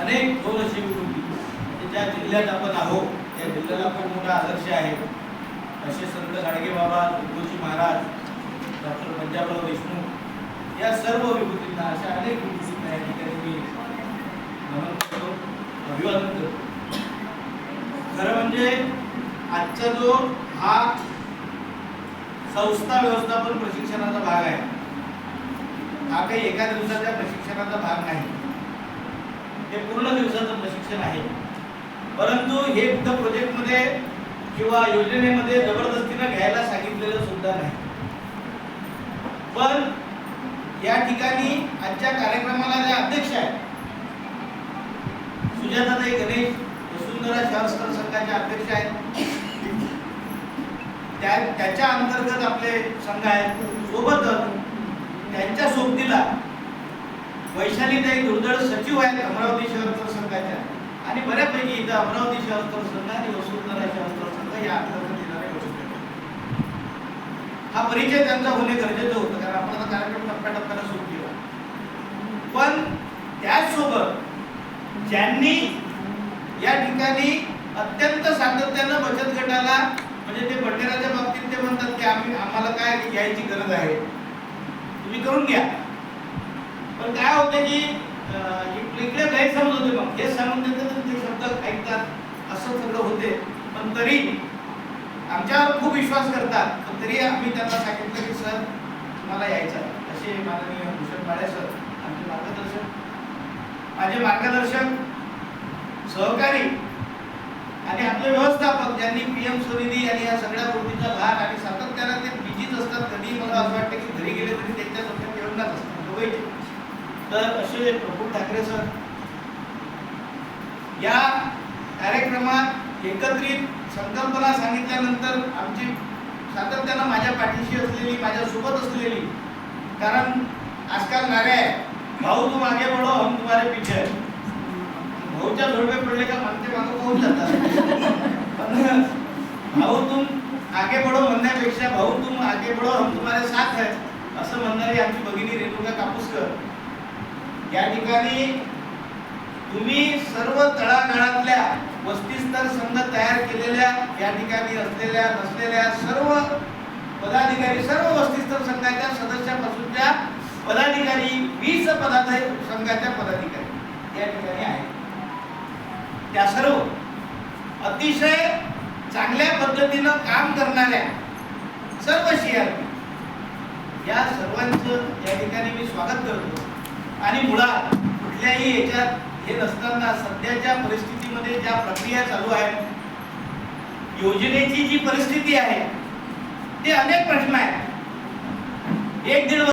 अनेक दोन अशी विकृती म्हणजे ज्या जिल्ह्यात आपण आहोत त्या जिल्ह्याला खूप मोठा आदर्श आहे असे संत गाडगे बाबा, तुकोजी महाराज, डॉक्टर पंजाबराव देशमुख या सर्व विभूतींना, अशा अनेक विभूतींना या ठिकाणी मी नमन करतो, अभिवादन करतो. खरं म्हणजे आजचा जो हा संस्था व्यवस्थापन प्रशिक्षणाचा भाग आहे हा काही एका दिवसाच्या प्रशिक्षणाचा भाग नाही, हे पूर्ण दिवसाचं प्रशिक्षण आहे. परंतु हे फक्त प्रोजेक्टमध्ये किंवा योजनेमध्ये जबरदस्तीने घ्यायला सांगितलेलं सुद्धा नाही. पण या ठिकाणी आजच्या कार्यक्रमाला जे अध्यक्ष आहेत सुजाताताई गणेश, वसुंधरा शहर संघाचे अध्यक्ष आहेत, त्याच्या अंतर्गत आपले संघ आहेत. सोबतच त्यांच्या सोबतीला वैशालीताई दुर्दळ सचिव आहेत अमरावती शहर संघाच्या, आणि बऱ्यापैकी इथं अमरावती शहर संघ आणि वसुंधरा शहर संघ या अंतर्गत येणारे गोष्टी. हा परिचय त्यांचा होणे गरजेचं होतं, कारण आपण आता कार्यक्रम टप्प्याटप्प्याला सुरू केला. पण त्याचसोबत ज्यांनी या ठिकाणी अत्यंत सातत्यानं बचत गटाला, म्हणजे ते बंडेराच्या बाबतीत ते म्हणतात की आम्हाला काय घ्यायची गरज आहे, तुम्ही करून घ्या. पण काय होते की इकडे गैरसमज होते, मग हे सांगून देतात ते शब्द ऐकतात असं सगळं होते. पण तरी आमच्यावर खूप विश्वास करतात, पण तरी आम्ही त्यांना सांगितलं की सर तुम्हाला यायचं. असे माननीय भूषण बाळे सर आमचे मार्गदर्शक, माझे मार्गदर्शक सहकारी आणि आपले व्यवस्थापक, ज्यांनी PM स्वनिधी आणि या सगळ्या गोष्टीचा भाग, आणि सातत्यानं ते बिझीच असतात. कधी मला असं वाटतं की घरी गेले तरी त्यांच्या डोक्यात येऊनच असतात दोघेही. तर असे प्रफुल्ल ठाकरे सर या कार्यक्रमात एकत्रित संकल्पना सांगितल्यानंतर आमची सातत्यानं माझ्या पाठीशी असलेली, माझ्या सोबत असलेली, कारण आजकाल नारे आहे भाऊ तुम आगे बढ़ो हम तुम्हारे पीछे. भाऊच्या जोडवे पडले का मागते मागं पाहून जातात. पण भाऊ तुम आगे बढ़ो म्हणण्यापेक्षा भाऊ तुम आगे बढ़ो हम तुम्हारे साथ है असं म्हणणारी आमची भगिनी रेणुका कापूसकर या ठिकाणी तुम्ही सर्व तळागाळातल्या वस्तीस्तर संघ तयार केलेल्या, या ठिकाणी असलेल्या नसलेल्या सर्व पदाधिकारी, सर्व वस्तीस्तर संघाच्या सदस्यापासूनच्या पदाधिकारी, 20 संघाच्या पदाधिकारी या ठिकाणी आहेत. त्या सर्व अतिशय चांगल्या पद्धतीनं काम करणाऱ्या सर्व CRP या सर्वांचं या ठिकाणी मी स्वागत करतो. आणि मुळात कुठल्याही याच्यात हे नसताना सध्याच्या परिस्थितीमध्ये ज्या प्रक्रिया चालू आहेत, योजनेची जी परिस्थिती आहे, ते अनेक प्रश्न आहेत. 1-1.5